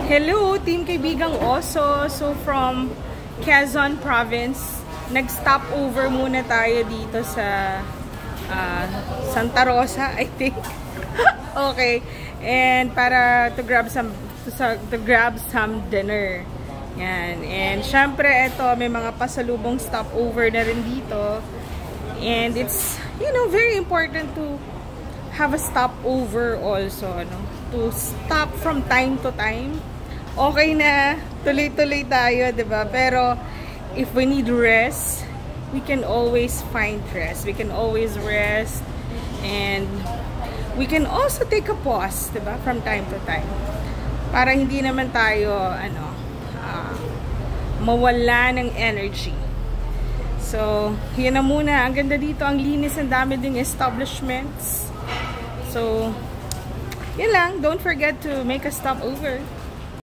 Hello, Team Kaibigang Oso. So from Quezon Province, nag-stop over muna tayo dito sa Santa Rosa, I think. Okay. And para to grab some dinner. Yan. And syempre ito, may mga pasalubong stopover na rin dito. And it's, you know, very important to have a stopover also, no? To stop from time to time. Okay na, tuloy-tuloy tayo, diba? Pero if we need rest, we can always find rest. We can always rest, and we can also take a pause, diba? From time to time. Para hindi naman tayo, mawala ng energy. So, yun na muna. Ang ganda dito, ang linis, ang dami ding establishments. So, yun lang. Don't forget to make a stopover.